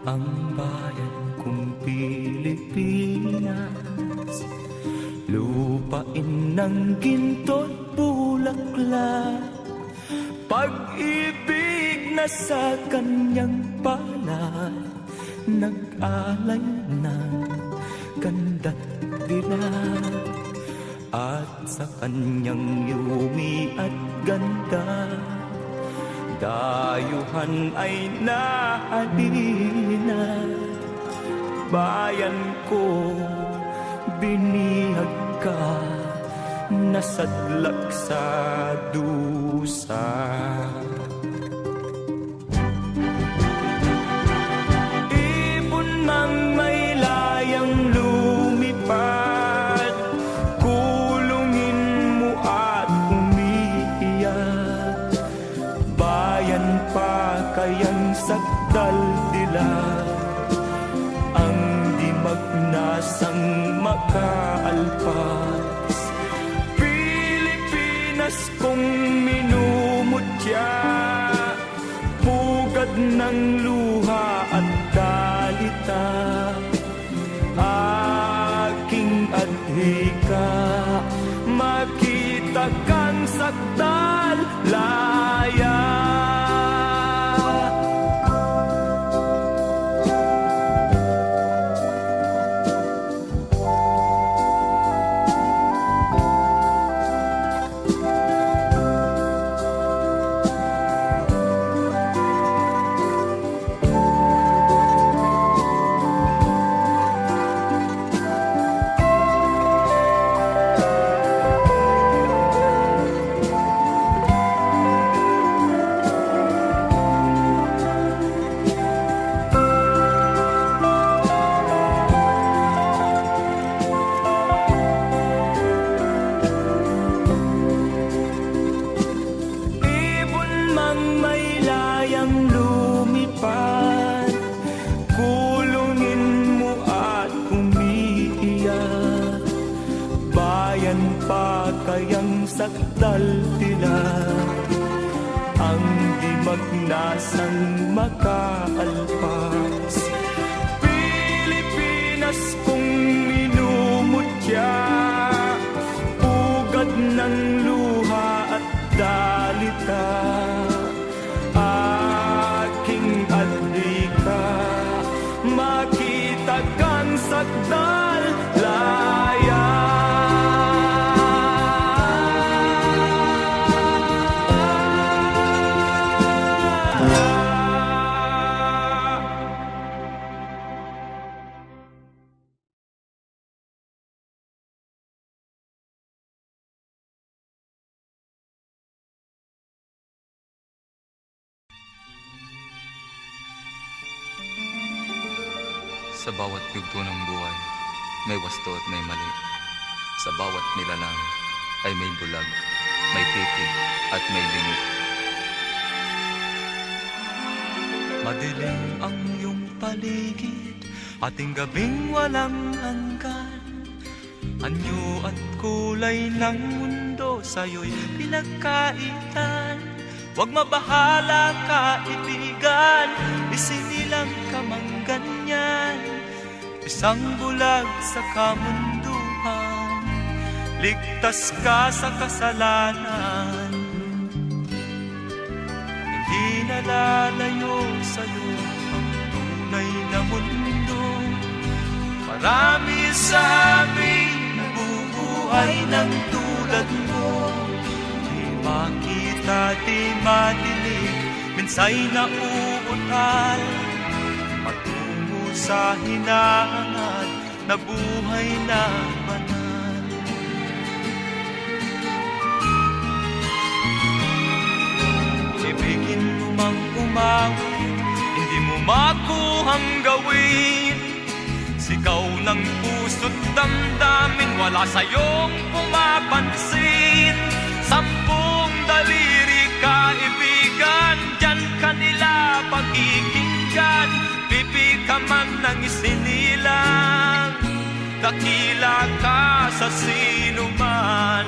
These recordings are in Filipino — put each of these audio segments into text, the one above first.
ang bayan kong Pilipinas, lupain ng ginto't bulaklak, pag-ibig na sa kanyang palad, nag-alay ng ganda't dilag, at sa kanyang yumi at ganda, dayuhan ay nahalina. Bayan ko, binihag ka, nasadlak sa dusa. Ibon mang may layang lumipad, kulungin mo at umiiyak. Bayan pa kayang sakdal dilag, ang di magnasang makaalpas. Pilipinas kong minumutya, pugad ng luha at dalita, aking adhika, makita kang sakdal laya. Sakdal dilag, ang di magnasang makaalpas. Pilipinas kong minumutya, pugad ng luha at dalita, aking adhika, makita kang sakdal laya. Sa bawat yugto ng buhay, may wasto at may mali. Sa bawat nilalang ay may bulag, may titig at may bingi. Madilim ang iyong paligid, ating gabing walang hanggan. Anyo at kulay ng mundo sa'yo'y pinagkaitan. Huwag mabahala kaibigan, isinilang ka mang ganyan. Isang bulag sa kamunduhan, ligtas ka sa kasalanan. Hindi nalalayo sa'yo ang tunay na mundo. Marami sa amin nabubuhay ng tulad mo. Di makita, di madinig, minsay nauutal, patungo sa hinahangat na buhay na banal. Ibigin mo mang umawin, hindi mo makuhang gawin. Sigaw ng puso't damdamin, wala sa'yong pumapansin. Sampung daliri kaibigan, diyan kanila pakikinggan. Pipi ka man ng isinilang, dakila ka sa sinuman.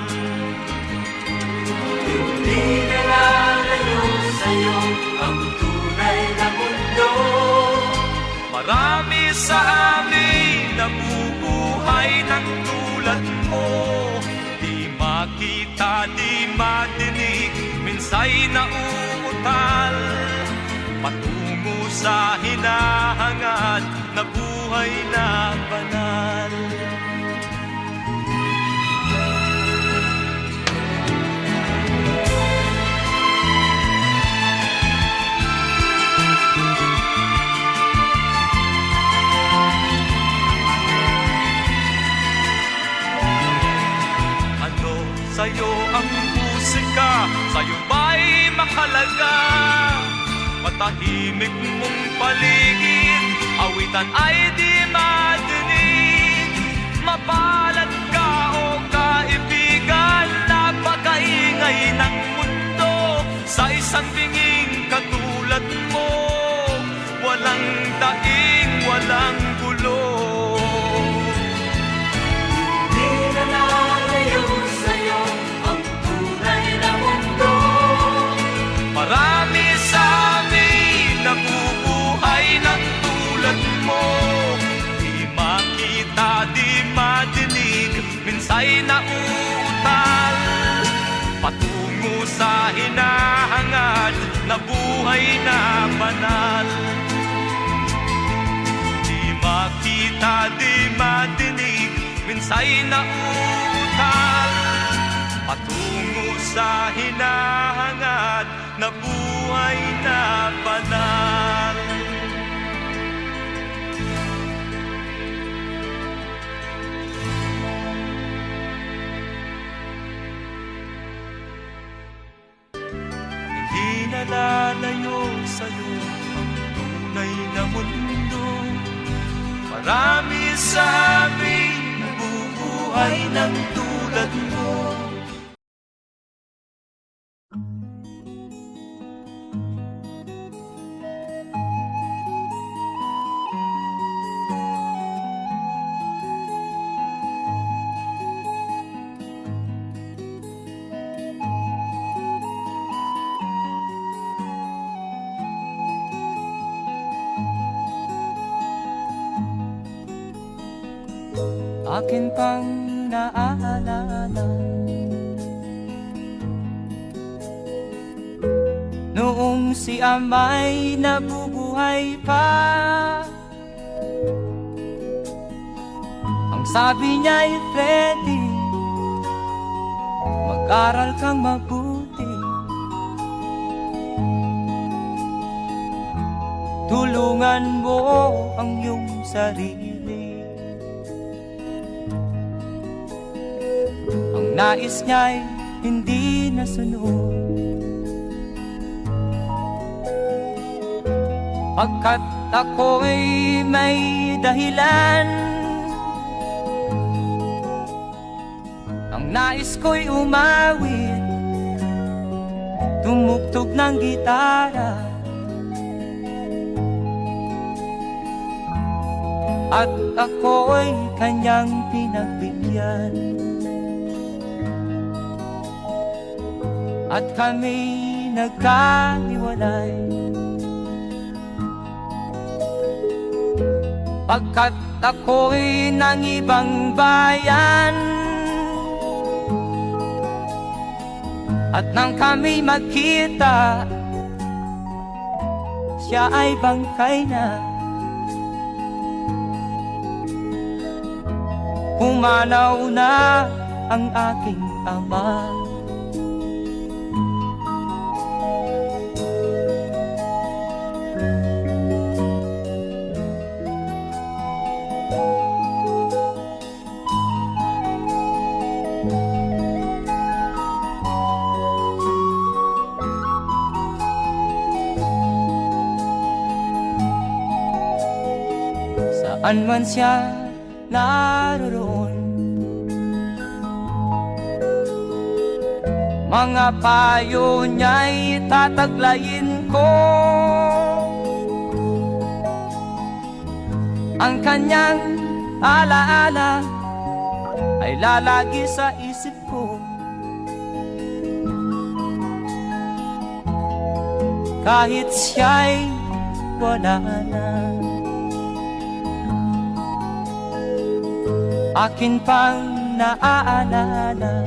Hindi nalalayo sa'yo ang tunay na mundo. makita, di madinig, minsay nauutal, patungo sa hinahangad na buhay na banal. Sa'yo ang musika, sa'yo ba'y makalaga? Matahimik mong paligid, awitan ay di madinig. Mapalad ka o kaibigan, napakaingay ng mundo. Sa isang binging katulad mo, walang daing, walang gulo. Di na lalayo sa'yo ang tunay na mundo. Marami sa amin nabubuhay ng tulad mo. Di makita, di madinig, minsay nauutal, patungo sa hinahangad na buhay na banal. Di makita, di madinig, minsay nauutal, patungo sa hinahangad na buhay na banal. Hindi nalalayo sa'yo ang tunay na mundo. Marami sa amin nabubuhay ng tulad mo. Akin pang naaalala noong si ama'y nabubuhay pa. Ang sabi niya'y Freddy, mag-aral kang mabuti, tulungan mo ang iyong sarili. Nais niya'y hindi nasunod, pagkat ako'y may dahilan. Ang nais ko'y umawit, tumugtog ng gitara, at ako'y kanyang pinagbigyan. At kami nagkahiwalay, pagkat ako'y ng ibang bayan. At nang kami magkita, siya ay bangkay na. Pumanaw na ang aking ama. Saan man siya naroon, mga payo niya'y tataglayin ko. Ang kanyang alaala ay lalagi sa isip ko, kahit siya'y wala na. Akin pang naaalala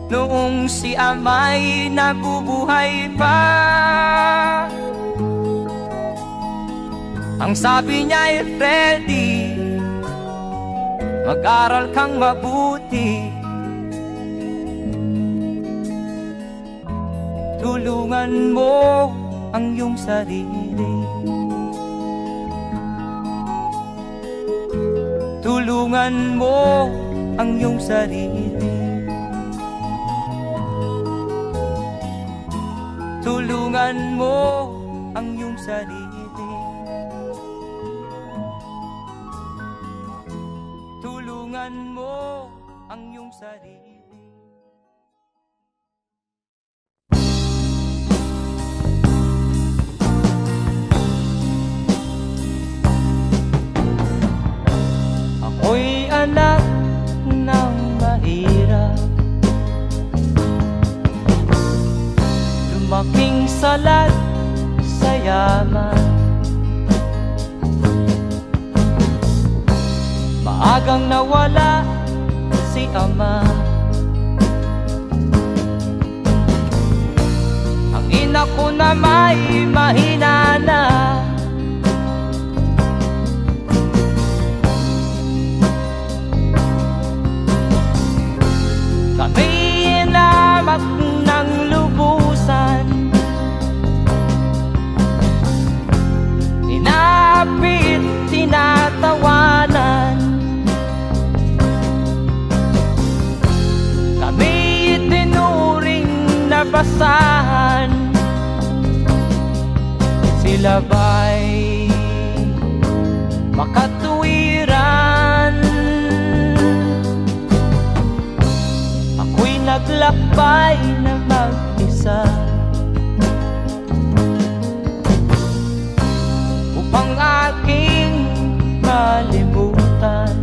noong si ama'y nabubuhay pa. Ang sabi niya ay Freddy, mag-aral kang mabuti, tulungan mo ang iyong sarili, tulungan mo ang iyong sarili, tulungan mo ang iyong sarili, tulungan mo ang iyong sarili. Ako'y anak ng mahirap, lumaking salat sa yaman. Maagang nawala si ama, ang ina ko na may mahina na. Kami inamak ng lubusan, inapit, tinatawanan. Kami itinuring na basahan, sila ba'y makatuwiran? Ako'y naglakbay na mag-isa upang aking malimutan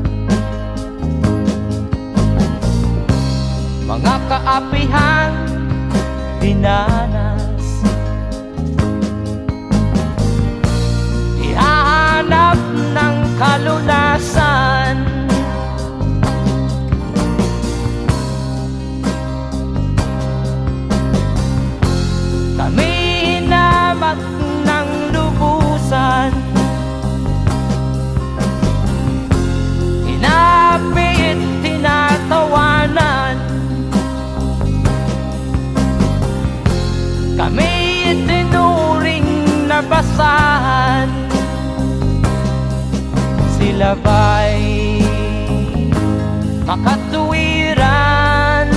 mga kaapihang dinanas. Ihahanap ng kalunasan, kami hinamak ng lubusan, inapit, tinatawanan. Kami itinuring na basahan, sila ba'y makatuwiran?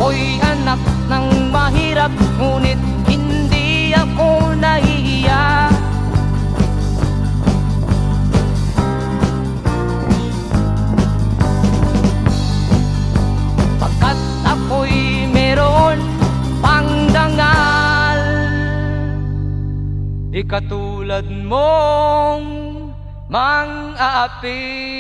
Ako'y anak ng mahirap, ngunit hindi ako nahihiya. Pagkat ako'y meron pang dangal, di katulad mong mang-aapi.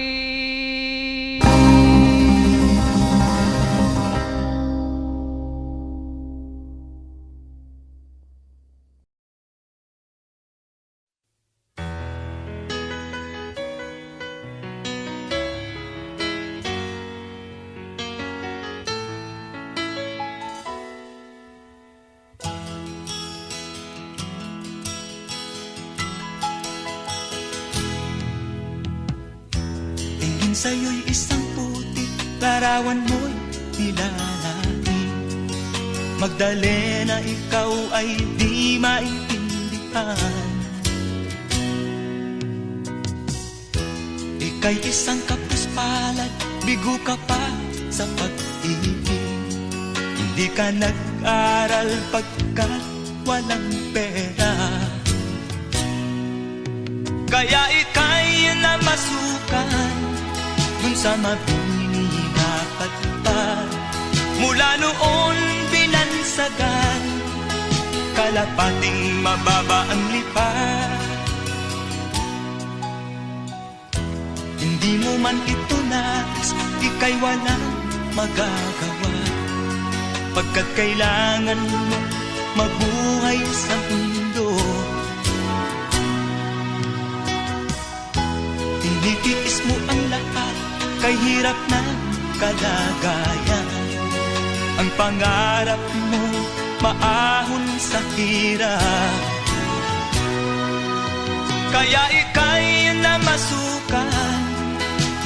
Tingin sa'yo'y isang putik, larawan mo'y nilalaki. Magdalena, ikaw ay di maintindihan. Ika'y isang kapus palad, bigo ka pa sa pag-ibig. Hindi ka nag-aral pagkat walang pera, kaya ika'y namasukan dun sa mabini na patpad. Mula noon binansagan, kalapating mababa ang lipad. Hindi mo man ito nais, ika'y walang magagawa, pagkat kailangan mo mabuhay sa mundo. Tinitiis mo ang lahat, kay hirap na kalagayan. Ang pangarap mo maahon sa hirap, kaya ika'y namasukan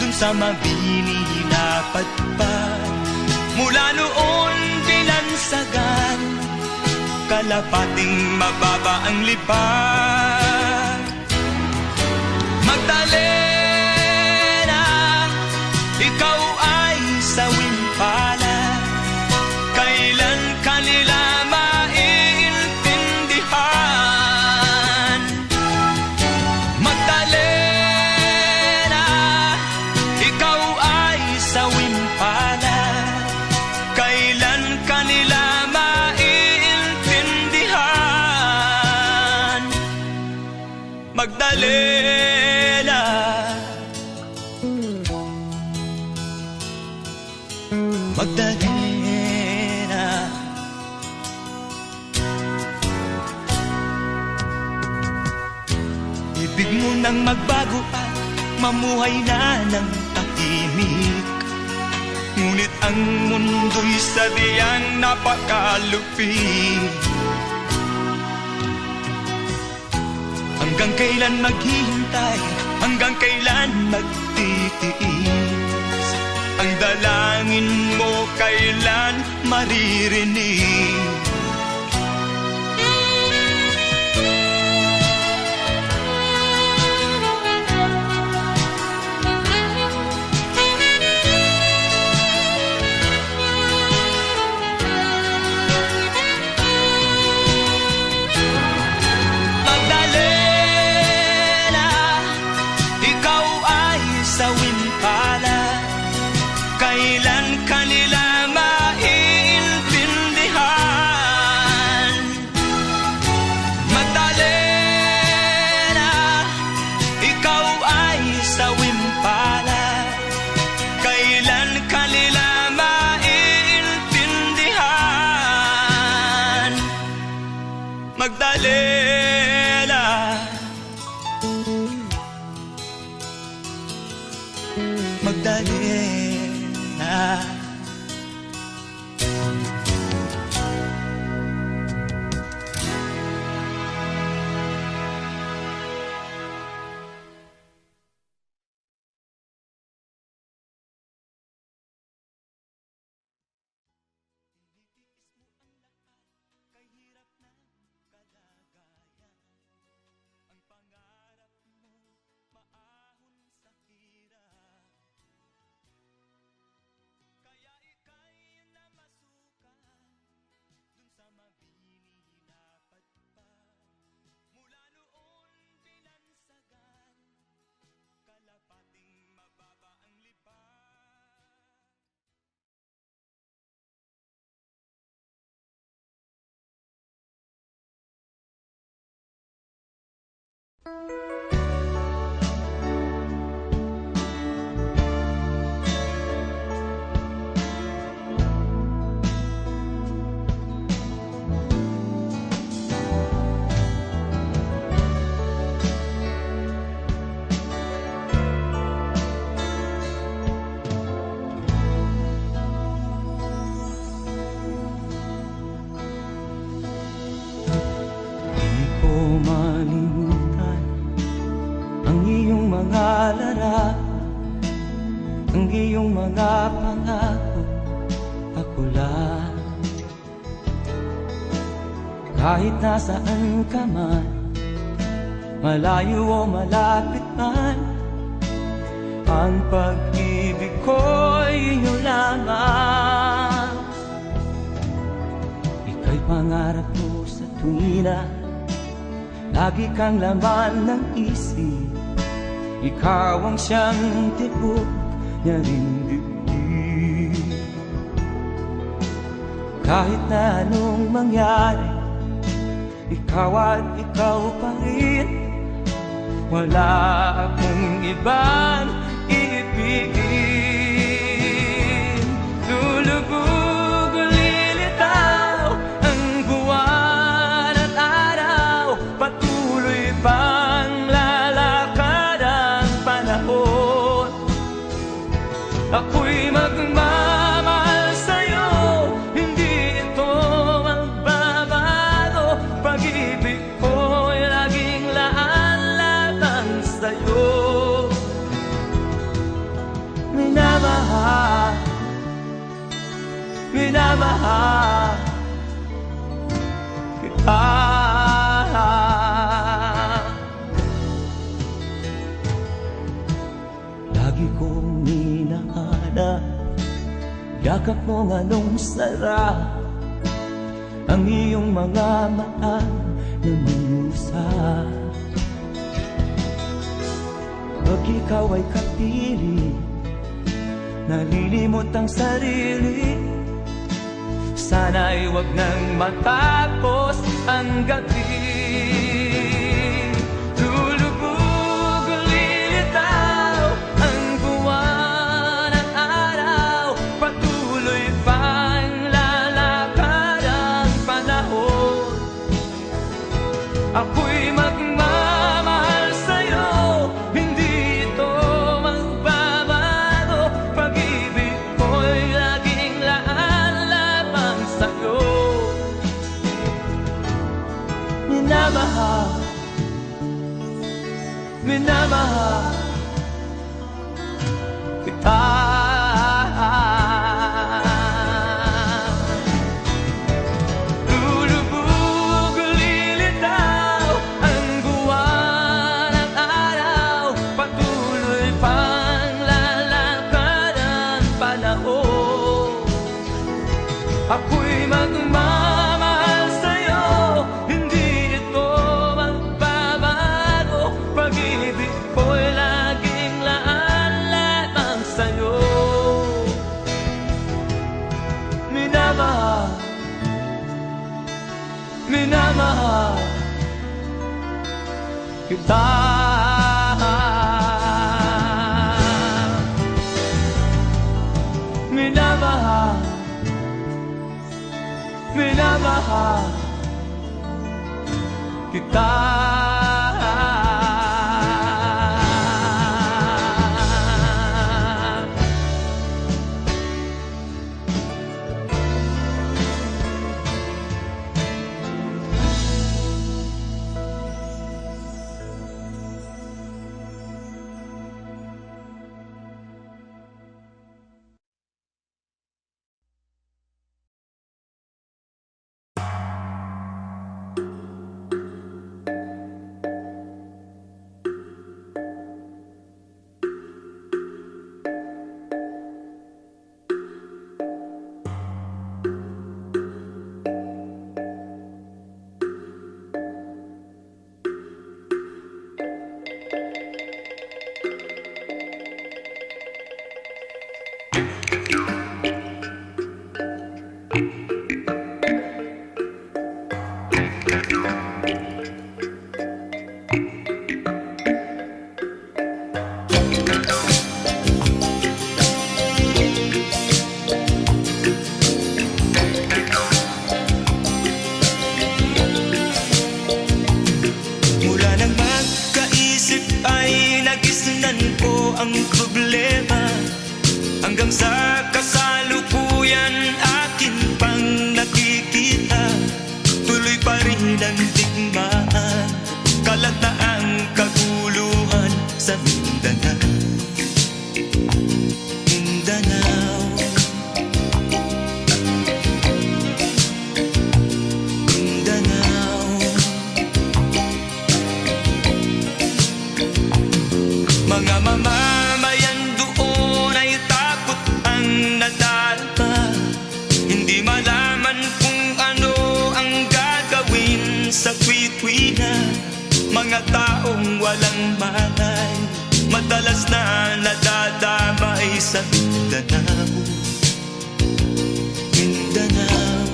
dun sa mabini na patpad. Mula noon binansagan, kalapating mababa ang lipad. Magdalena, ikaw ay sawing palad, kailan kanila maiintindihan? Magdalena, ikaw ay sawing palad, kailan kanila maiintindihan? Magdalena, Magdalena, ibig mo nang magbago at mamuhay na ng tahimik, ngunit ang mundo'y sadyang napakalupit. Hanggang kailan maghihintay, hanggang kailan magtitiis, ang dalangin mo kailan maririnig? Kailan kanila maiintindihan? Magdalena, ikaw ay sawing palad, kailan kanila maiintindihan? Magdalena, Magdalena. Ang iyong mga pangako, ako lang. Kahit nasaan ka man, malayo o malapit man, ang pag-ibig ko'y iyo lamang. pangarap mo sa tuwina, lagi kang laman ng isip. Ikaw ang siyang tibok niya rin dibdib. Kahit na anong mangyari, ikaw at ikaw pa rin. Wala akong ibang iibigin. Lulubog o lilitaw ang buwan at araw, patuloy pang lalakad ang panahon. Ako'y magmamahal sa'yo, hindi ito magbabago. Pag-ibig ko'y laging laan lamang sa'yo. Minamahal, minamahal kita. Lagi kong minahana, yakap mo nga nung sarap ang iyong mga mata na musa. Pag ikaw ay kapiling, nalilimot ang sarili. Sana'y wag nang matapos ang gabi. Lulubog o lilitaw ang buwan at araw, patuloy pang lalakad ang panahon. Ako'y magmamahal sa'yo, hindi ito magbabago. Pag-ibig ko'y laging laan lamang sa'yo. Minamahal, minamahal kita. Lulubog o lilitaw ang buwan at araw, patuloy pang lalakad ang panahon. Ako'y magmamahal sa'yo, hindi ito magbabago. Pag-ibig ko'y laging laan lamang sa'yo. Minamahal, minamahal kita. Minamahal, minamahal kita. ang problema hanggang sa kasalukuyan akin pang nakikita. Tuloy pa rin ang digmaan, kalat na ang kaguluhan sa Mindanao. Mindanao, Mindanao. Mga mamamayan doon ay takot ang mga taong walang malay, madalas na nadadamay sa Mindanao. Mindanao,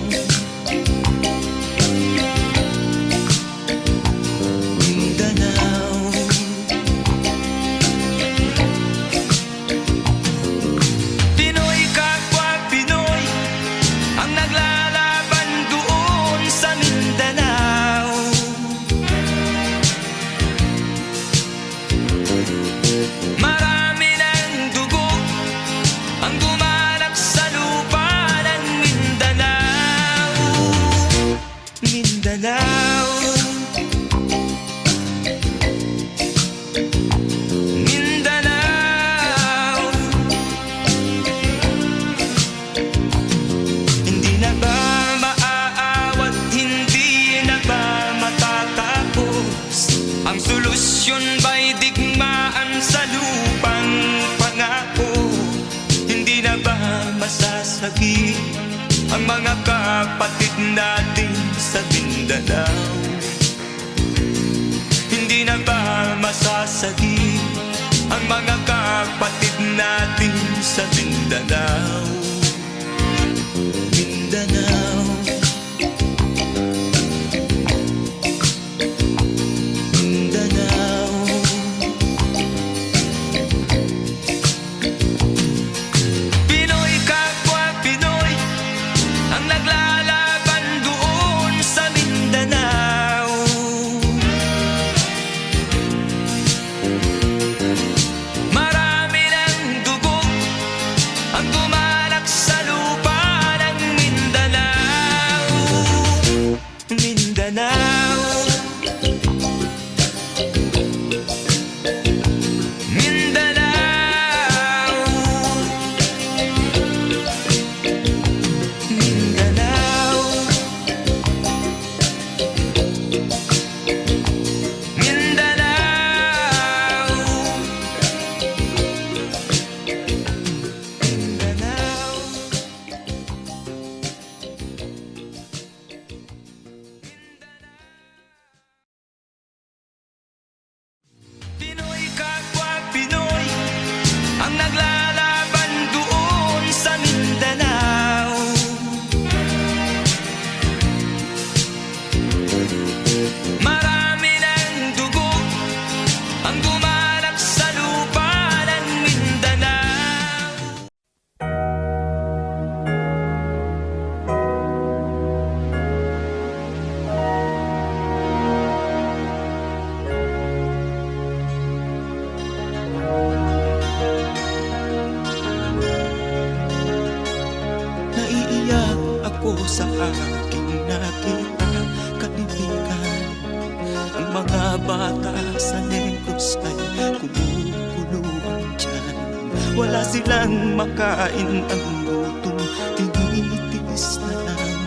Mindanao. Pinoy kapwa Pinoy ang naglalaban doon sa Mindanao. Marami ng dugo ang dumalak sa lupa ng Mindanao. Mindanao, Mindanao. hindi na ba maaawat, hindi na ba matatapos? Ang solusyon ba'y digmaan sa lupang pangako? Hindi na ba masasagi ang mga kapatid natin sa Mindanao? Hindi na ba masasagi ang mga kapatid natin sa Mindanao? Mindanao, Mindanao. Pinoy kapwa Pinoy ang naglalaban doon sa Mindanao. Marami ng dugo ang dumalak sa lupa ng Mindanao. Mindanao, Mindanao. Mindanao, Mindanao. Mindanao. Pinoy kapwa Pinoy ang naglalaban doon sa Mindanao. Marami ng dugo ang dumalak sa lupa ng Mindanao. Naiiyak ako sa aking nakita, kaibigan. Ang mga bata sa Negros ay kumukuluan dyan. Wala silang makain, ang gutom tinitiis na lang.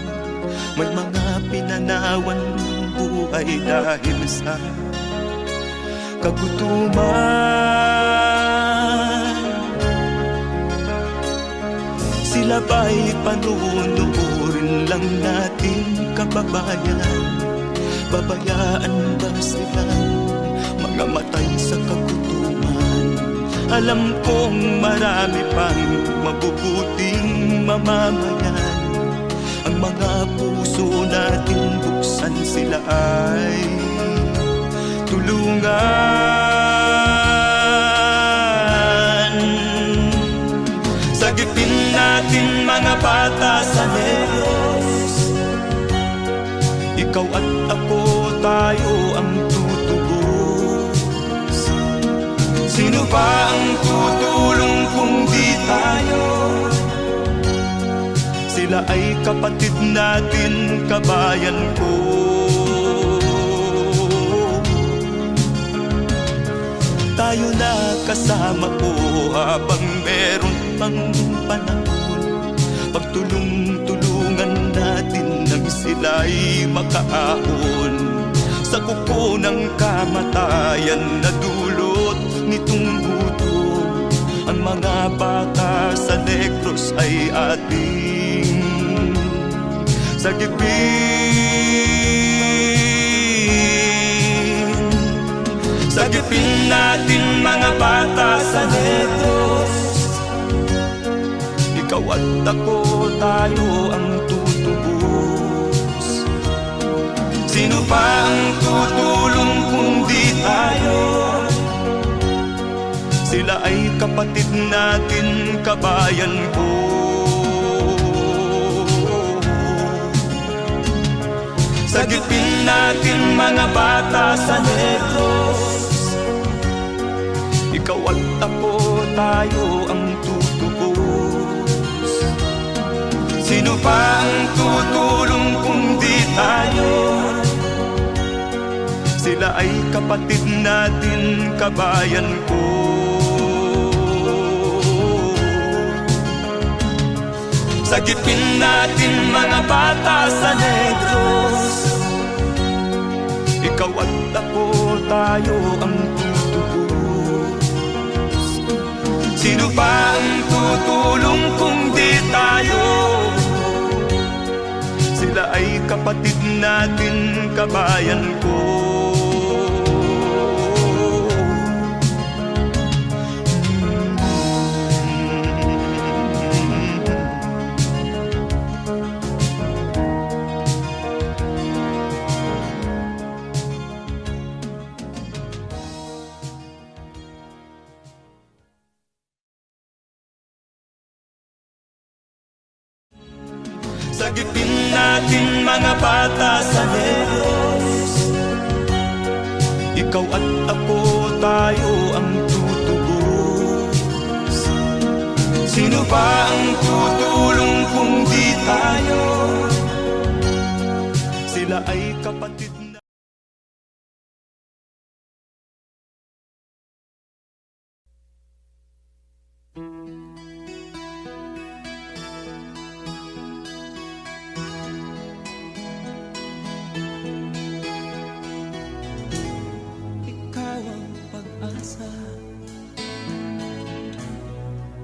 May mga pinanawan ng buhay dahil sa kagutuman. Sila ba'y panunurin lang nating kababayan? Babayaan ba silang mga matay sa kagutuman? Alam kong marami pang mabubuting mamamayan. Ang mga puso natin buksan, sila ay tulungan. Sagipin natin mga bata sa Negros. Ikaw at ako, tayo ang tutubos. Sino ba ang tutulong kung di tayo? Sila ay kapatid natin, kabayan ko. Tayo na kasama ko habang meron pang panahon. Pagtulong-tulungan natin nang sila'y makaahon sa kuko ng kamatayan na dulot nitong gutom. Ang mga bata sa Negros ay ating sagipin. Sagipin natin mga bata sa Negros. Ikaw at ako, tayo ang tutubos. Sino pa ang tutulong kung di tayo? Sila ay kapatid natin, kabayan ko. Sagipin natin mga bata sa Negros. Ikaw at ako, tayo ang tutubos. Sino pa ang tutulong kung di tayo? Sila ay kapatid natin, kabayan ko. Sagipin natin mga bata sa Negros. Ikaw at ako, tayo ang tutubos. Sino pa ang tutulong kung di tayo? Sila ay kapatid natin, kabayan ko. Sagipin natin mga bata sa Negros. Ikaw at ako, tayo ang tutubos. Sino pa ang tutulong kung di tayo? Sila ay kapatid na.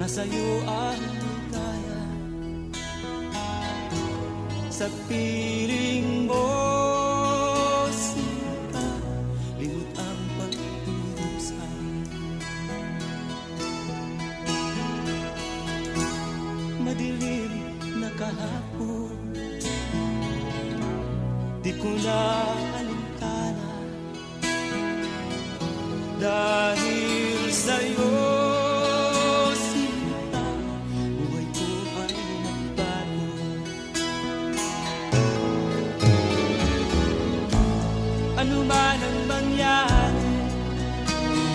Nasa'yo ang ligaya. Sa piling mo sinta, limot ang pagdudusa. Madilim na kahapon, di ko na alintana. Dahil sa'yo ano man ang mangyari,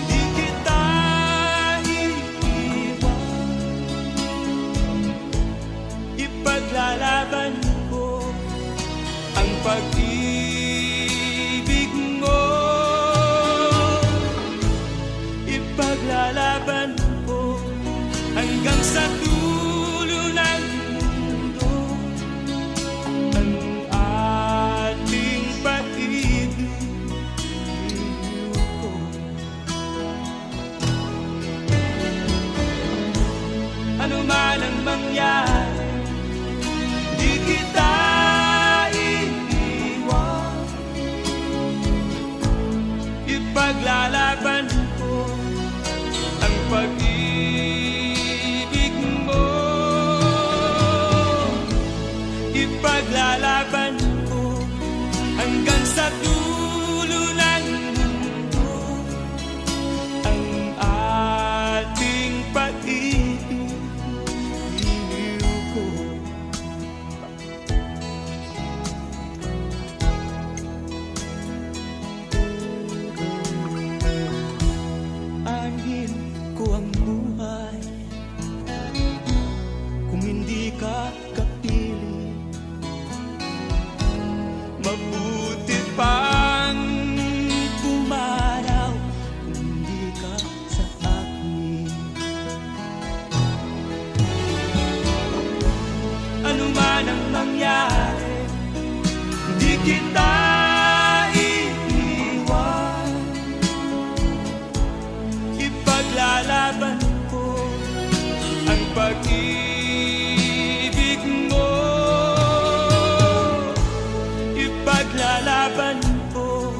di kita iiwan. Ipaglalaban ko ang pag-ibig mo. Ipaglalaban ko hanggang sa dulo ng mundo ang ating pag-ibig. Ano man ang mangyari, di kita iiwan. Ipaglalaban ko ang pag-ibig mo. Ipaglalaban ko hanggang sa dulo ng mundo ang ating pag-ibig. Aanhin ko ang buhay kung hindi ka kapili. Mabuti pang pumaraw kung hindi ka sa akin. Ano man ang mangyari, di kita iiwan. Ipaglalaban ko ang pag-ibig mo. Ipaglalaban ko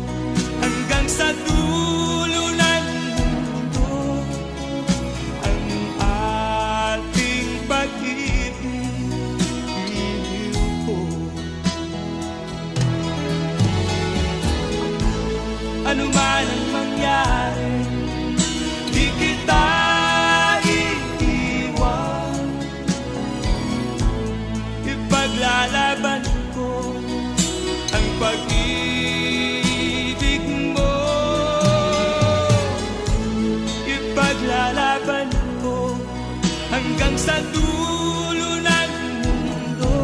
hanggang sa dulo sa dulo ng mundo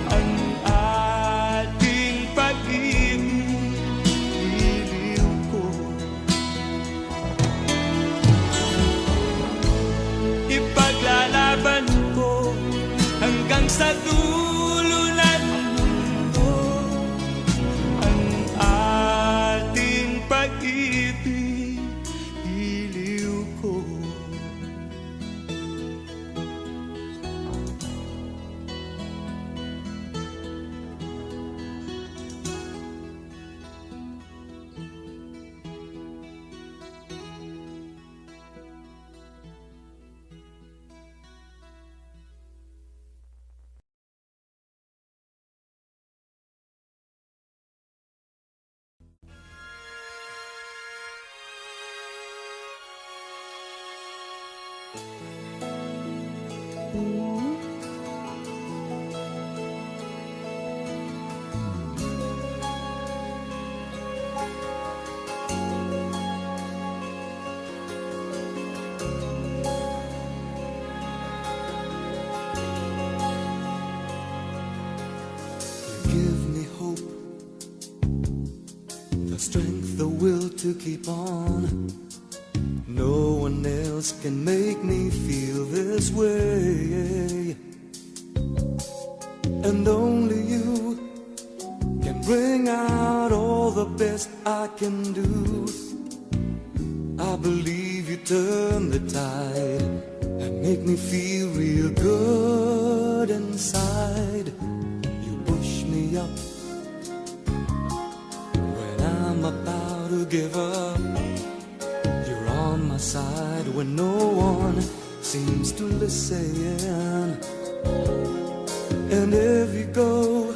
ang ating pag-ibig, iliw ko. Ipaglalaban ko hanggang sa dulo ng mundo ang ating pag-ibig, iliw ko. Give me hope, the strength, the will to keep on. No one else can make me feel this way, and only you can bring out all the best I can do. I believe you turn the tide and make me feel real good inside. You push me up when I'm about to give up. You're on my side when no one seems to listen. And if you go,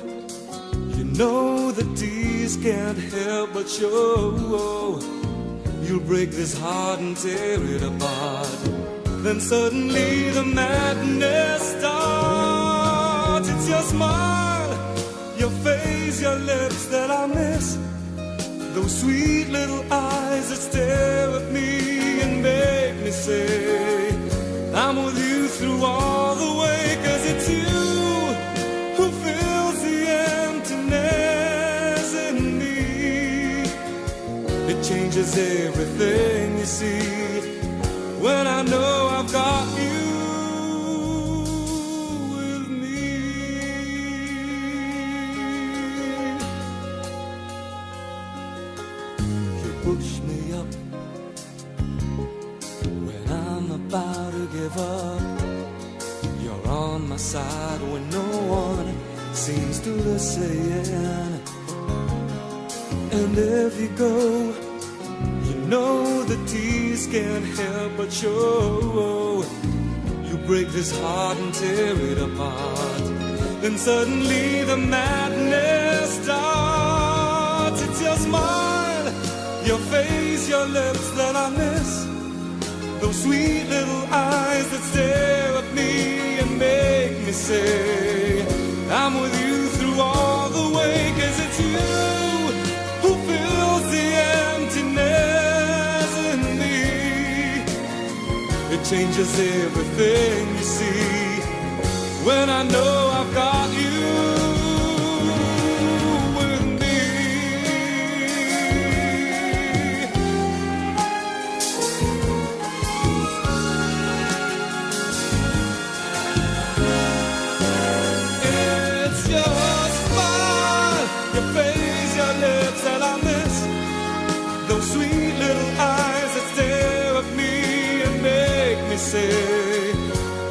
you know the tears can't help but show. You'll break this heart and tear it apart. Then suddenly the madness starts. It's your smile, your face, your lips that I miss. Those sweet little eyes that stare at me and make me say I'm with you through all the way. 'Cause it's you who fills the emptiness in me. It changes everything, you see, when I know I've got you with me. You push me up when I'm about to give up. You're on my side when no one seems to listen. And if you go, you know the tears can't help but show. You break this heart and tear it apart. Then suddenly the madness starts. It's your smile, your face, your lips that I miss. Those sweet little eyes that stare at me and make me say I'm with you through all the way. 'Cause it's you who fills the emptiness in me. It changes everything, you see, when I know I've got you with me. It's your smile, your face, your lips that I miss. Those sweet little eyes that stare at me and make me say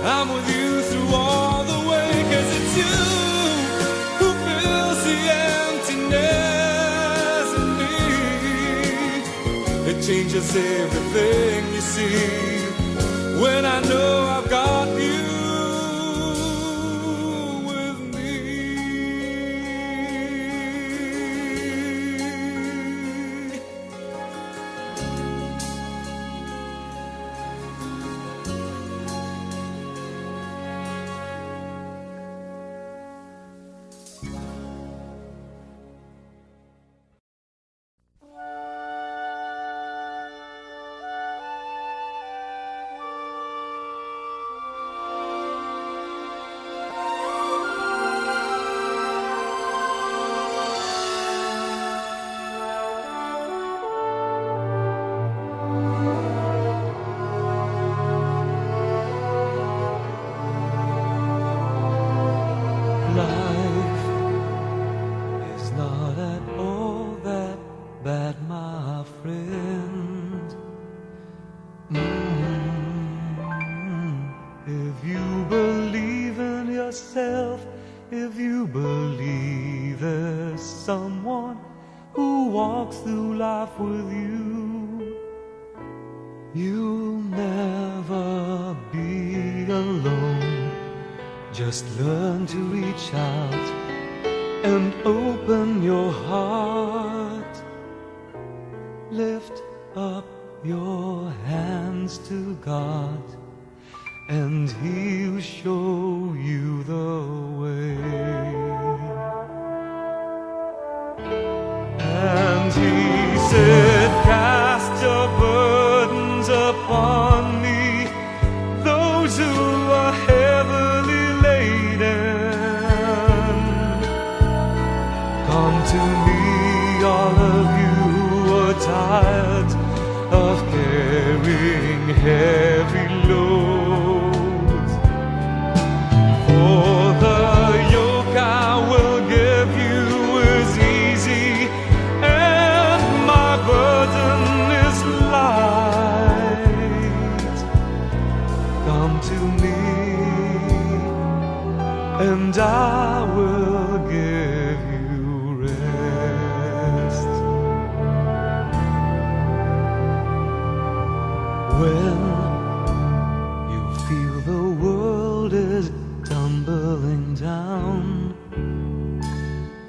I'm with you through all the way. 'Cause it's you who fills the emptiness in me. It changes everything, you see, when I know I've got you with me. yourself if you believe there's someone who walks through life with you. You'll never be alone. Just learn to reach out and open your heart. Lift up your hands to God, and He'll show you the way. And He said, cast your burdens upon me, those who are heavily laden. Come to me, all of you who are tired of carrying heavy loads. For the yoke I will give you is easy, and my burden is light. Come to me, and I will give you rest. When you feel the world is tumbling down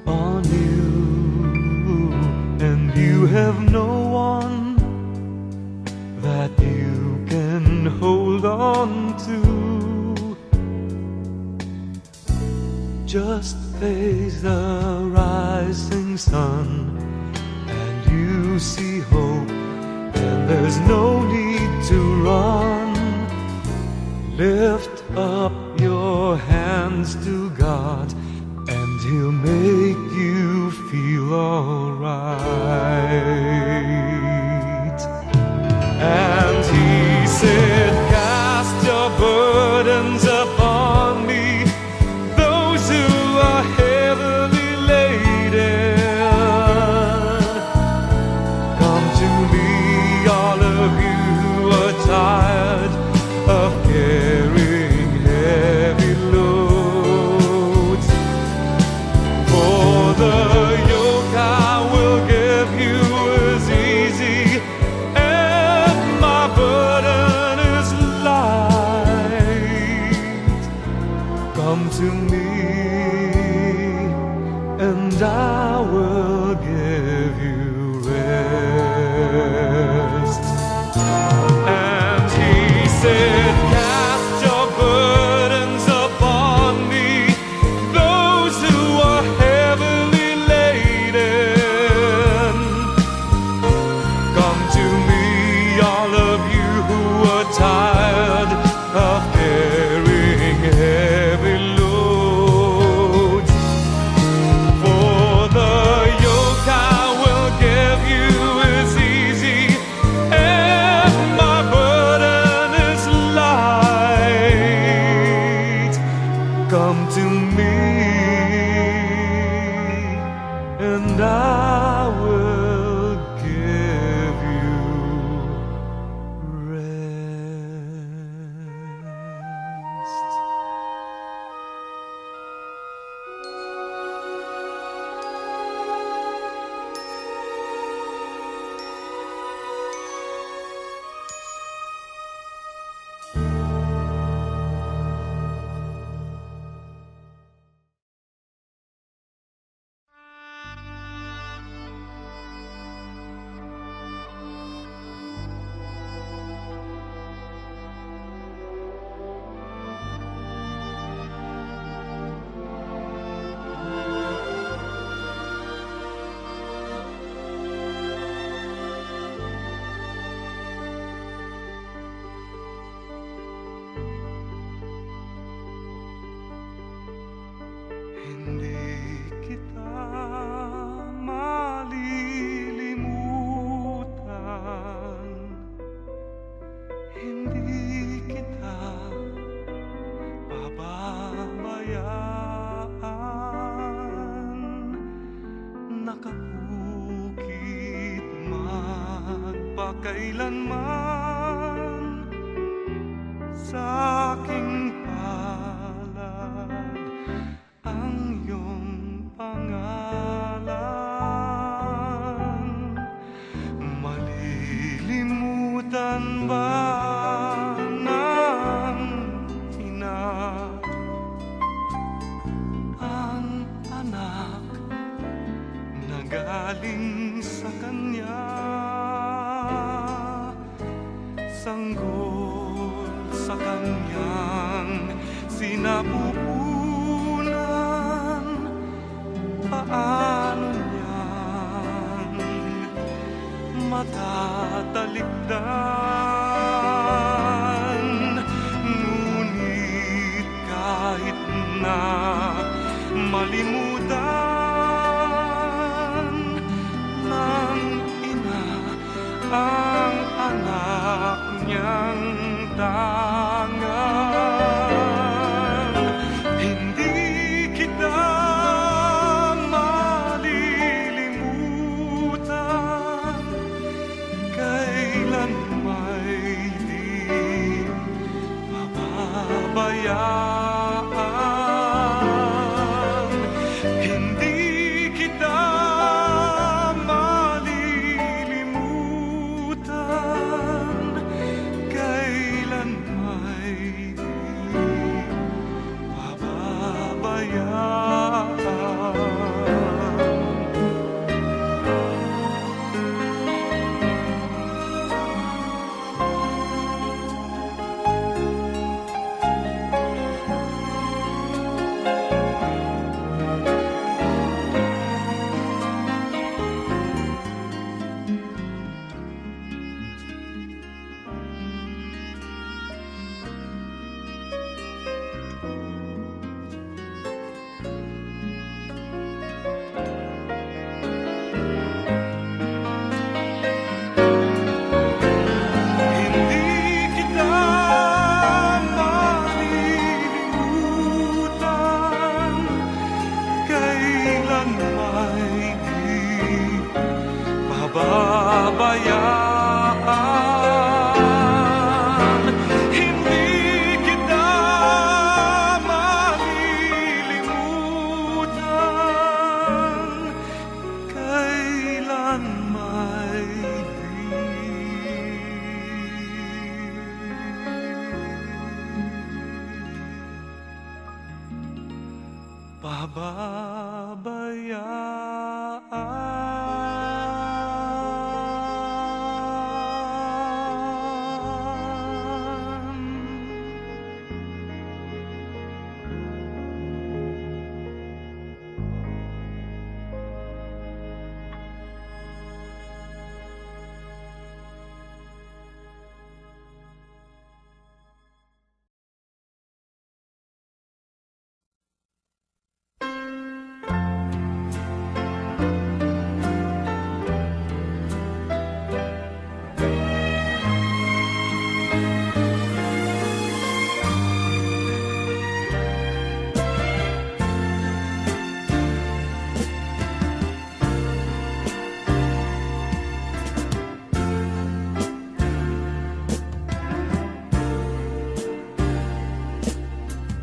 on you, and you have no one that you can hold on to, just face the rising sun and you see hope, and there's no need to run. Lift up your hands to God, and He'll make you feel alright. And He said, cast your burdens upon me, those who are heavily laden. Come to me, all of you who are tired of carrying heavy loads. For the yoke I will give you is easy, and my burden is light. Come to me, and I will give you rest. And He said, cast your burdens upon me, those who are heavily laden. Come to me, all of you who are tired of carrying heavy loads. For the yoke I will give you is easy, and my burden is light. Come to me, and I will give you rest. Hindi kita malilimutan, hindi kita pababayaan. Nakabukid magpakailanman sa aking palad. galing sa kanya, sanggol sa kanyang sinapupunan. Paano niyang matatalikdan? Ngunit kahit na malimutan ng ina ang anak niyang tangan, hindi kita malilimutan, kailan may di mapapabayaan. Hindi kita malilimutan, kailan may di mapapabayaan. Hindi kita malilimutan, kailan may di pababayaan. Hindi kita malilimutan, kailan may di pababayaan.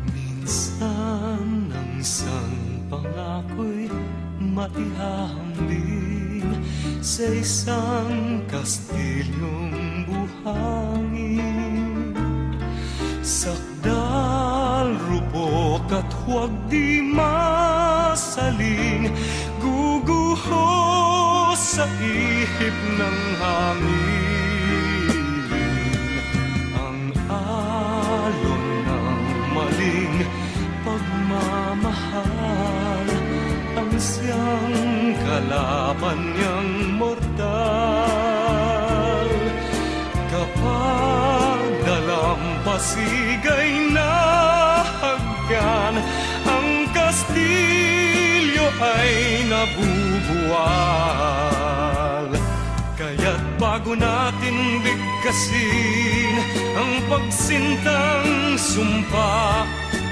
Minsan ang isang pangako'y maihahambing sa isang kastilyong buhangin. Sakdal, rupok at huwag di masaling, guguho sa ihip ng hangin. Ang alon ng maling pagmamahal, ang siyang kalaban niyang mortal. Kapag dalampasigay na hagdan, ang kastilyo ay nabubuwal. Kaya't bago natin bigkasin ang pagsintang sumpa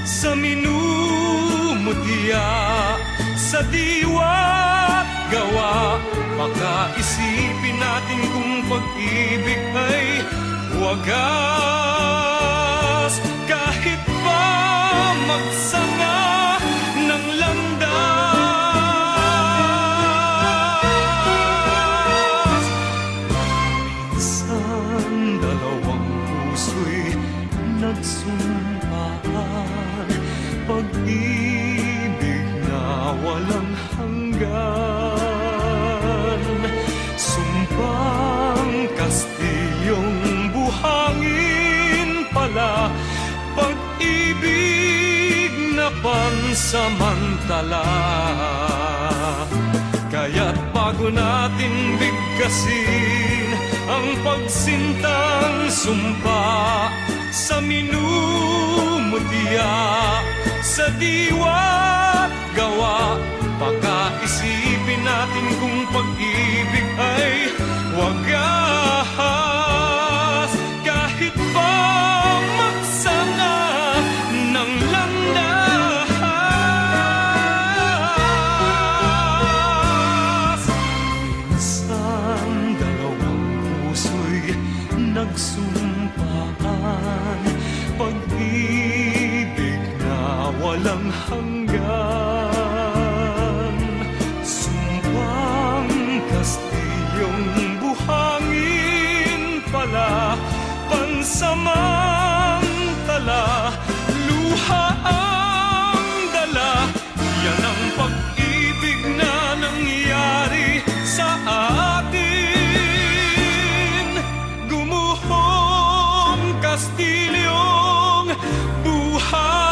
sa minumutya, sa diwa't gawa, makaisipin natin kung pag-ibig ay wagas. Kahit pa magsama ng landas, minsan dalawang puso'y nagsumpaan, pag-ibig na walang hanggan. pag-ibig na pansamantala. Kaya't bago natin bigkasin ang pagsintang sumpa sa minumutya, sa diwa gawa, pagkaisipin natin kung pag-ibig ay wagas. Kahit pa magsanga ng landas, minsan dalawang puso'y nagsumpaan, pag-ibig na walang hanggan. Sumpang Kastilyong buhangin pala, pansamantala, luha ang dala. Yan ang pag-ibig na nangyari sa atin. Gumuhong Kastilyong buhangin.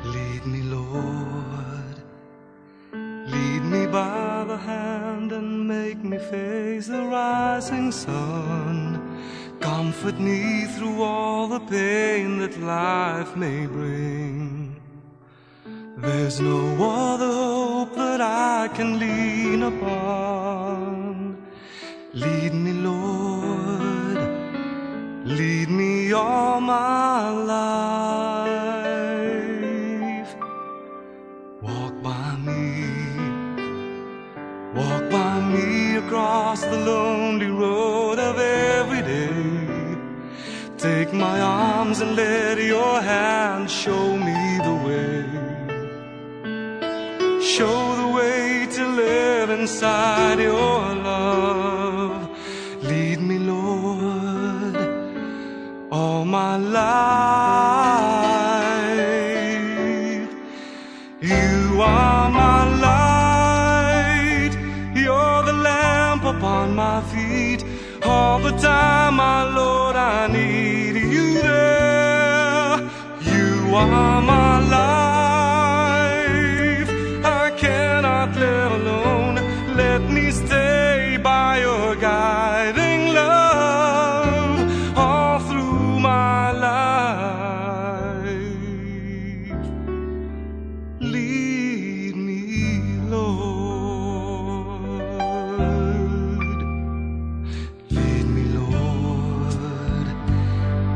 Lead me, Lord, lead me by the hand and make me face the rising sun. Comfort me through all the pain that life may bring. There's no other hope that I can lean upon. Lead me, Lord, lead me all my life. Walk by me across the lonely road of every day. Take my arms and let your hand show me the way. Show the way to live inside your love. Lead me, Lord, all my life. You are my light, you're the lamp upon my feet. All the time, my Lord, I need you there. You are my life, I cannot live alone. Let me stay by your guiding love all through my life. Lead me, Lord. Lead me, Lord.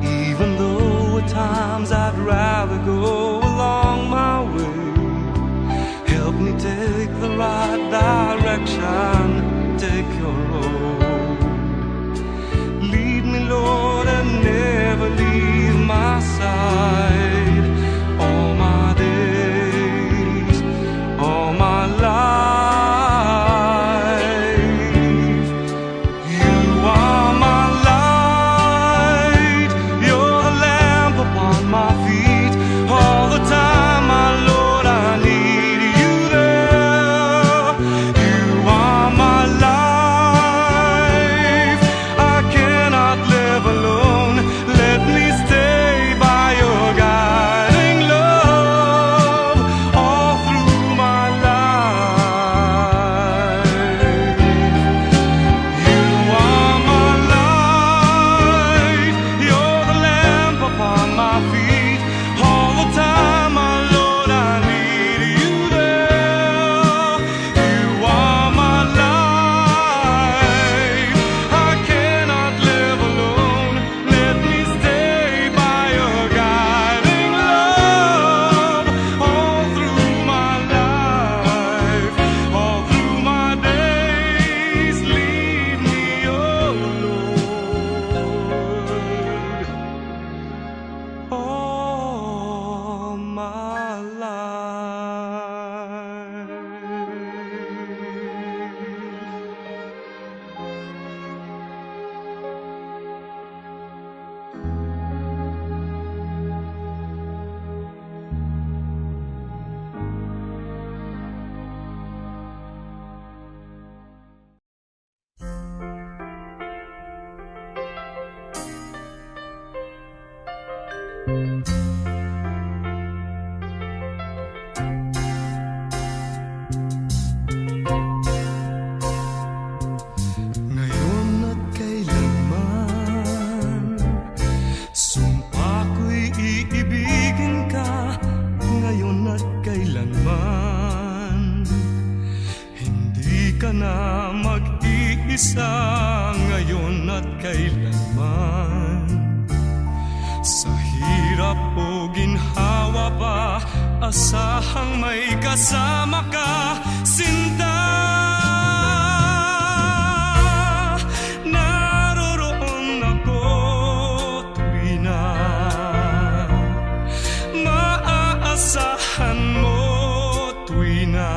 Even though at times I'd rather go along my way, help me take the right direction, take your road. Lead me, Lord, and never leave my side. All my days, all my life. You are my light, you're the lamp upon my feet. nag-iisa ngayon at kailanman. Sa hirap o ginhawa pa, asahang may kasama ka, sinta. Naroroon ako tuwi na maaasahan mo, tuwi na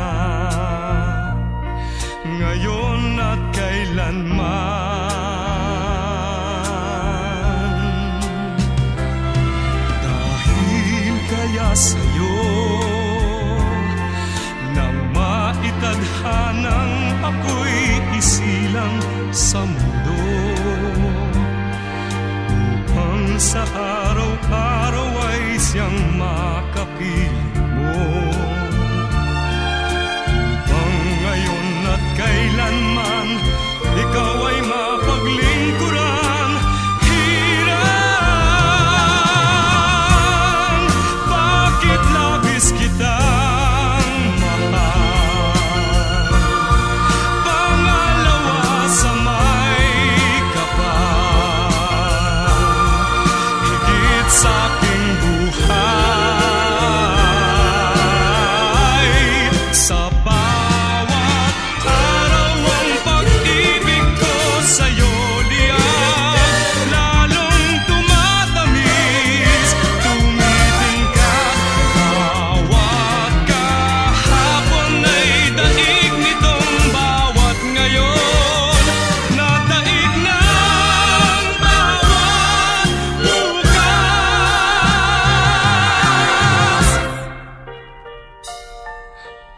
ngayon at kailanman. Dahil kaya sa'yo nang maitadhanang ako'y isilang sa mundo, upang sa araw-araw ay siyang makapili mo, upang ngayon at kailanman ikaw ay mapaglingkuran. Hirang, bakit labis kitang mahal? Pangalawa sa may kapal, higit sa aking buhay. Sa bawat araw ang pag-ibig ko sa'yo liyan, lalong tumatamis, tumitingkad. Bawat kahapon ay daig nitong bawat ngayon, na daig ng bawat bukas.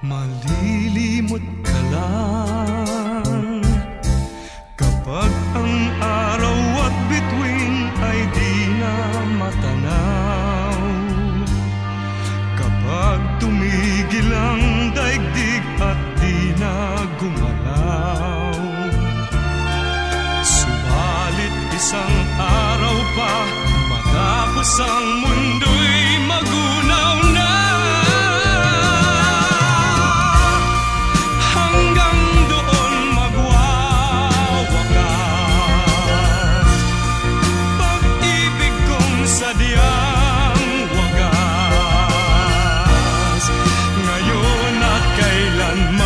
Malilimot ka lang kapag ang araw at bituin ay di na matanaw, kapag tumigil ang daigdig at di na gumalaw. Subalit isang araw pa matapos ang mundo'y magunaw na, hanggang doon magwawakas pag-ibig kong sadyang wagas, ngayon at kailanman.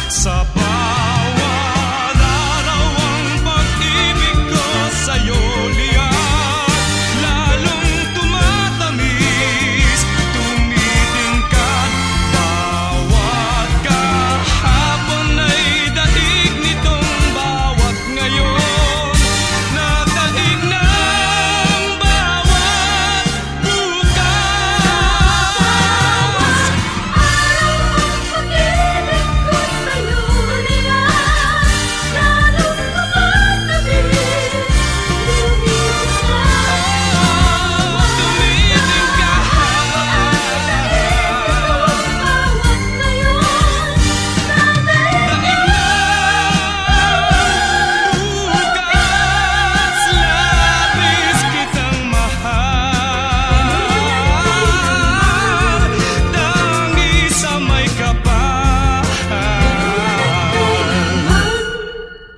Sa bawat araw ang pag-ibig ko sa'yo liyan, lalong tumatamis, tumitingkad. Bawat kahapon ay daig nitong bawat ngayon, na daig ng bawat bukas. Labis kitang mahal, dangi sa may kapal,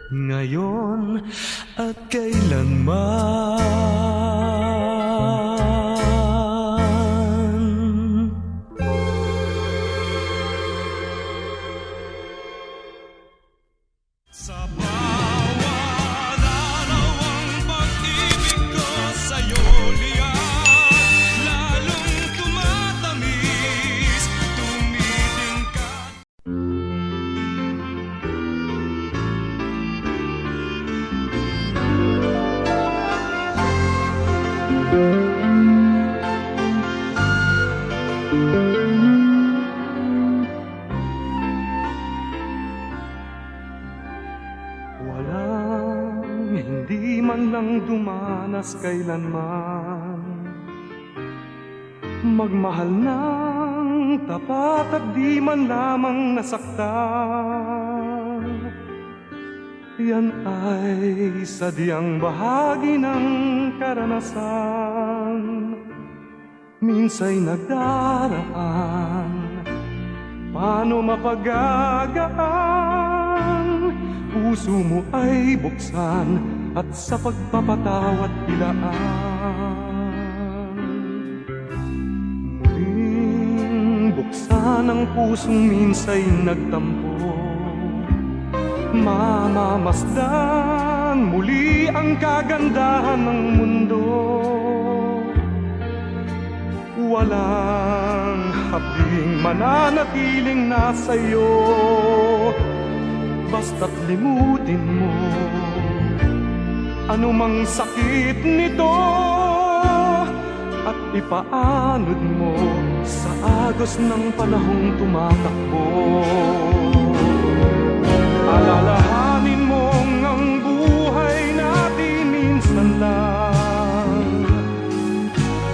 ngayon at kailanman. Sa bawat araw ang pag-ibig ko sa'yo liyan, lalong tumatamis, tumitingkad. Walang hindi man lang dumanas kailanman, magmahal ng tapat at di man lamang nasaktan. Yan ay sadyang bahagi ng karanasan, minsa'y nagdaraan paano mapagagaan, puso mo ay buksan at sa pagpapatawad pilaan. Muling buksan ang pusong minsa'y nagtampo, mamamasdan muli ang kagandahan ng mundo. Walang habling mananatiling nasa iyo, basta't limutin mo anumang sakit nito at ipaanod mo sa agos ng panahong tumatakbo. Alalahanin mong ang buhay natin minsan lang,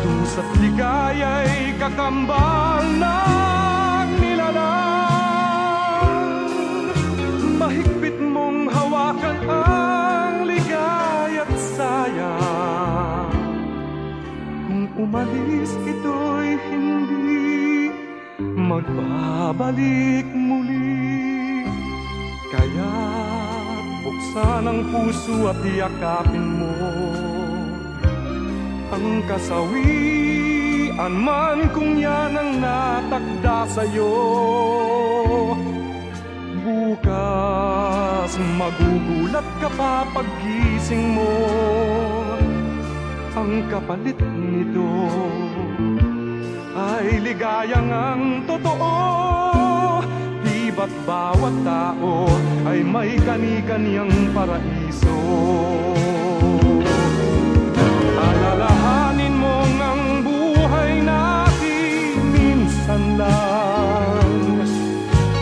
dusa't ligaya'y kakambal ng nilalang. Mahigpit mong hawakan ang ligaya't sayang, kung umalis ito'y hindi magbabalik muli. Kaya buksan ang puso at yakapin mo ang kasawian man kung yan ang natakda sa'yo. Bukas magugulat ka pa paggising mo, ang kapalit nito ay ligayang ang totoo. Di ba't bawat tao ay may kani-kaniyang paraiso? Alalahanin mong ang buhay natin minsan lang,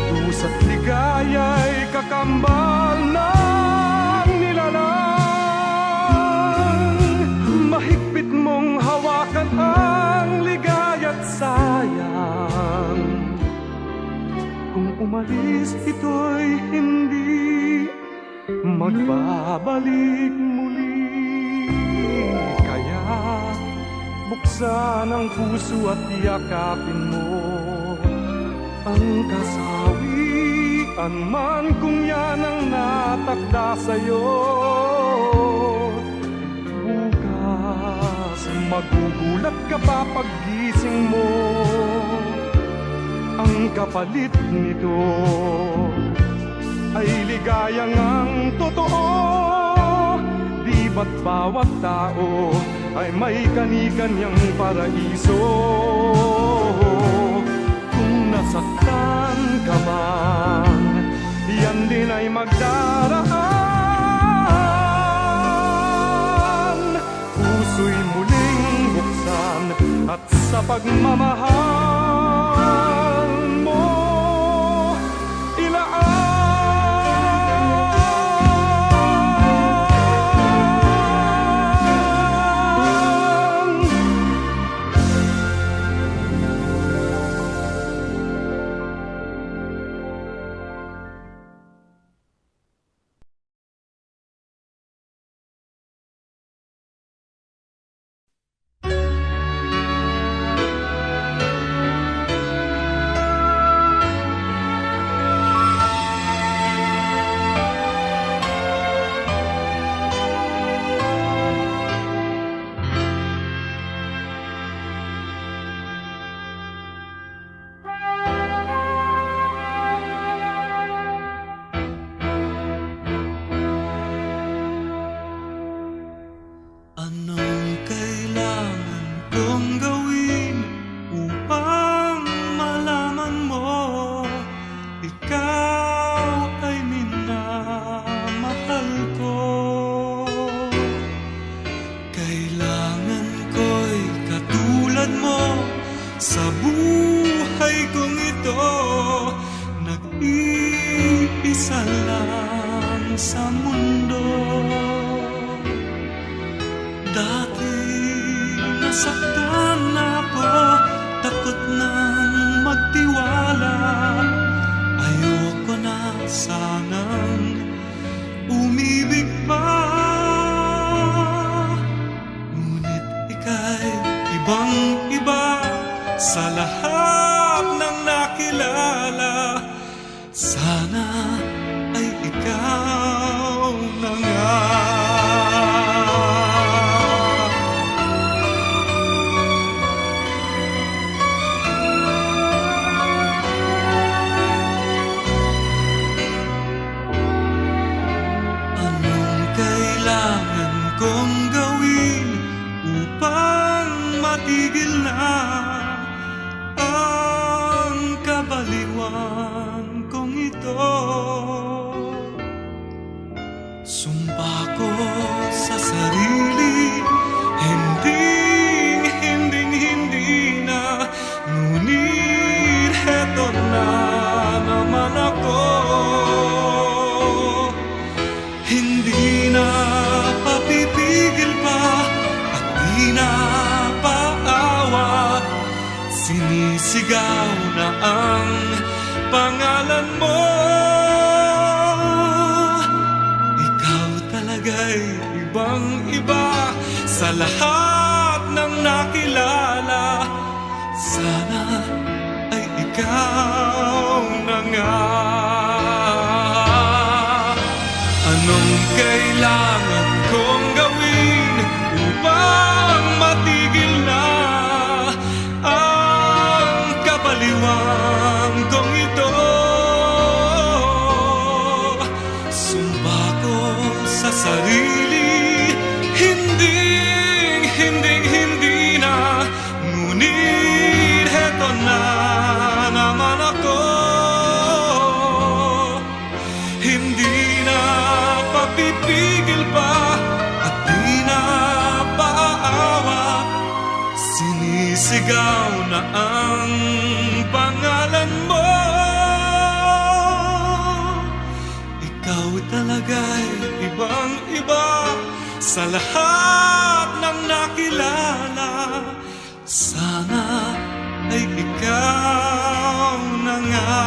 dusa't ligaya'y kakambal ng nilalang. Mahigpit mong hawakan ang ligaya't sayang, kung umalis ito'y hindi magbabalik muli. Kaya buksan ang puso at yakapin mo ang kasawian man kung yan ang natakda sa'yo. Bukas magugulat ka pa paggising mo, ang kapalit nito ay ligayang ang totoo. Di ba't bawat tao ay may kani-kanyang paraiso? Kung nasaktan ka man, yan din ay magdaraan. Puso'y muling buksan at sa pagmamahal mo ilaan. Ibang-iba sa lahat ng nakilala. Sana ay ikaw na nga. Anong kailangan kong gawin upang matigil na ang kabaliwan kong ito? Sumpa ko sa sarili, hindi na, ngunit heto na naman ako. Hindi na papipigil pa at di na paawat, sinisigaw na ang pangalan mo. Ikaw talaga'y ibang-iba sa lahat ng nakilala. Sana ay ikaw na nga. Anong kailangan kong gawin upang matigil na ang kabaliwan kong ito? Sumpa ko sa sarili, hindi na, ngunit heto na naman ako. Hindi na papipigil pa at di na paaawa, sinisigaw na ang pangalan mo. Ikaw talaga'y ibang-iba sa lahat ng nakilala. Sana ay ikaw na nga.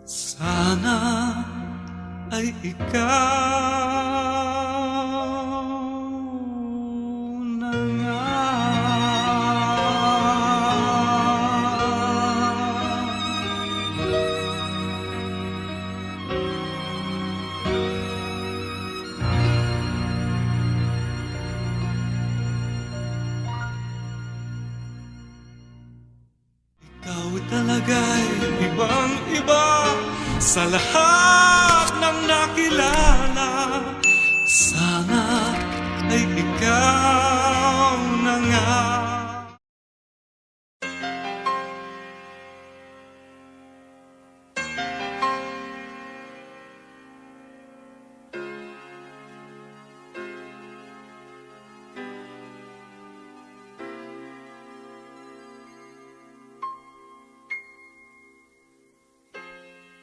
Sana ay ikaw na nga. Ikaw talaga'y ibang-iba sa lahat ng nakilala. Sana ay ikaw na nga.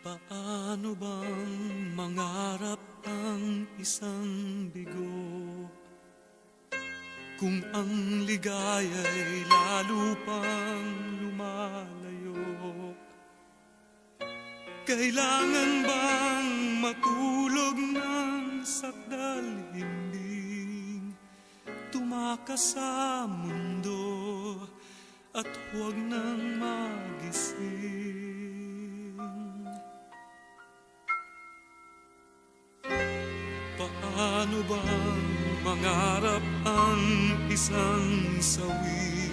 Paano bang mangarap ang isang bigo kung ang ligaya'y lalo pang lumalayo? Kailangan bang matulog ng sakdal, hinding tumakas sa mundo at huwag nang magising? Paano bang mangarap ang isang sawi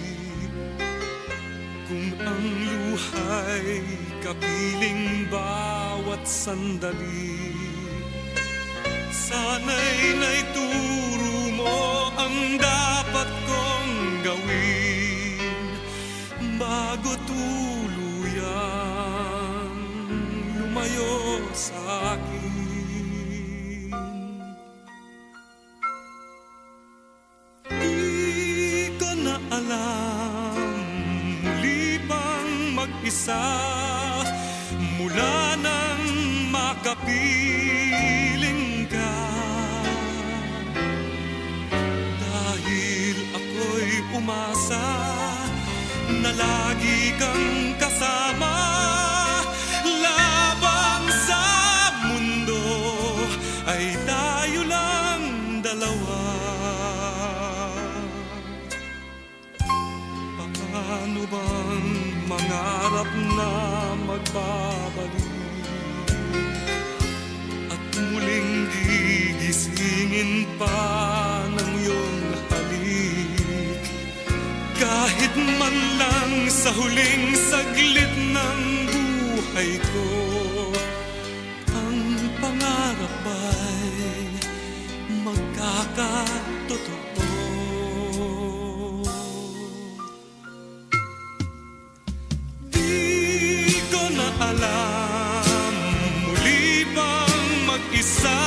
kung ang luha'y kapiling bawat sandali? Sana'y naituro mo ang dapat kong gawin bago tuluyang lumayo sa akin. Alam, muli bang mag-isa mula nang makapiling ka? Dahil ako'y umasa na lagi kang kasama laban sa mundo, ay tayo lang dalawa. bang mangarap na magbabalik at muling gigisingin pa ng iyong halik? Kahit man lang sa huling saglit ng buhay ko, ang pangarap ay magkakatotoo. Di ko na alam, muli bang mag-isa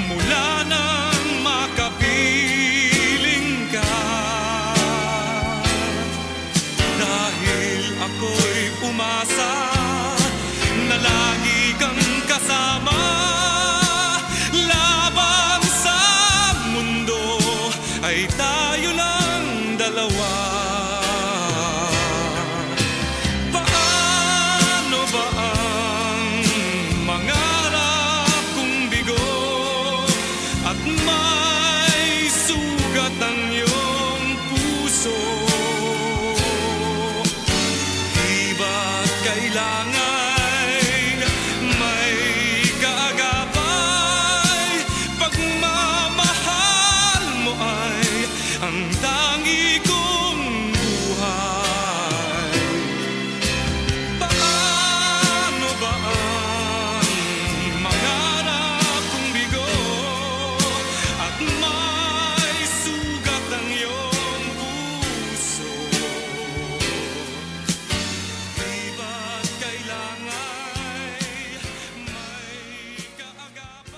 mula nang makapiling ka? Dahil ako'y umasa na lagi kang kasama labang sa mundo ay tayo lang dalawa. Paano ba ang mangarap kong bigo at may sugat ang iyong puso? Di ba't kailangan may kaagapay? Pagmamahal mo ay ang tangi kong buhay. Paano ba ang mangarap kong bigo at may sugat ang iyong puso? Di ba't kailangan may kaagapay?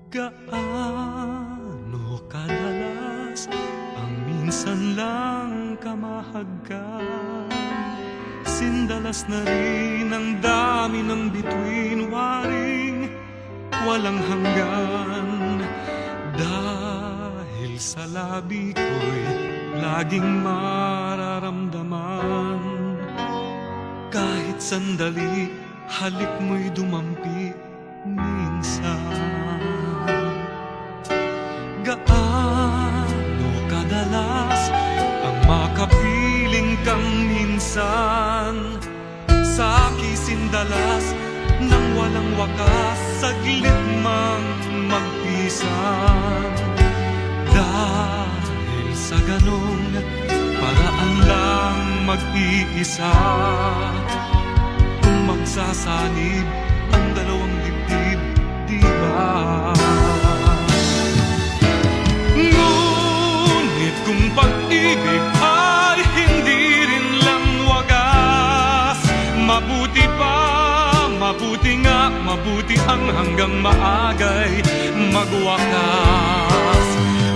Gaano kadalas ang minsan lang kamahagkan? Sindalas na rin ang dami ng bituin, waring walang hanggan. Dahil sa labi ko'y laging mararamdaman, kahit sandali halik mo'y dumampi minsan. Gaano kadalas ang makapiling kang minsan? Sa kisindalas nang walang wakas, saglit mang magpisan. Dahil sa ganong paraan lang mag-iisa, kung magsasanib ang dalawang dibdib, di ba? Ngunit kung pag-ibig ay hindi rin lang wagas, mabuti pa, mabuti nga, mabuti ang hanggang maagay magwakas.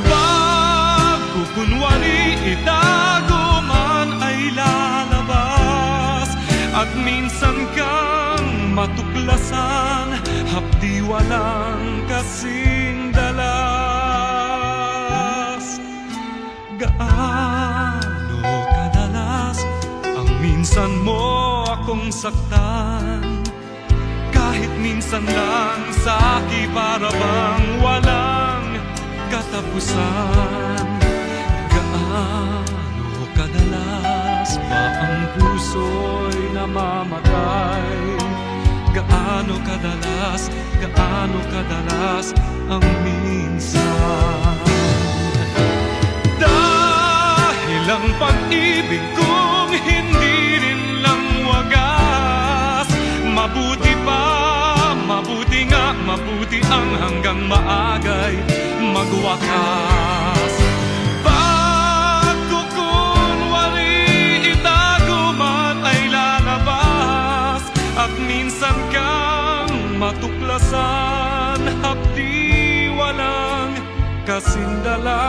Pagkukunwari itago man ay lalabas, at minsan kang matuklasan, hapdi walang kasing dalas. Gaano kadalas ang minsan mo akong saktan? Kahit minsan lang sa akin para bang walang katapusan. Gaano kadalas ba ang puso'y namamatay? Gaano kadalas ang minsan? Dahil ang pag-ibig kong hindi rin lang wagas, mabuti pa, mabuti nga, mabuti ang hanggang maagay magwakas. Pagkukunwari itago man ay lalabas, at minsan kang matuklasan, hapdi walang kasindalas.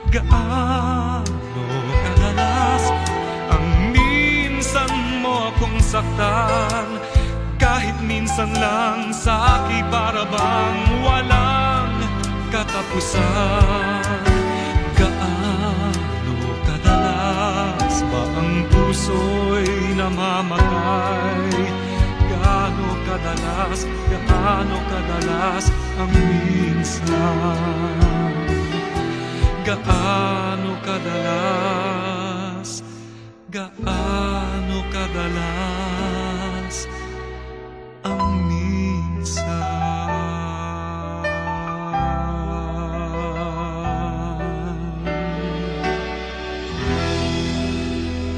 Gaano kadalas ang nasasaktan kahit minsan lang sa akin para bang walang katapusan. Gaano kadalas ba ang puso'y namamatay? Gaano kadalas ang minsan? Gaano kadalas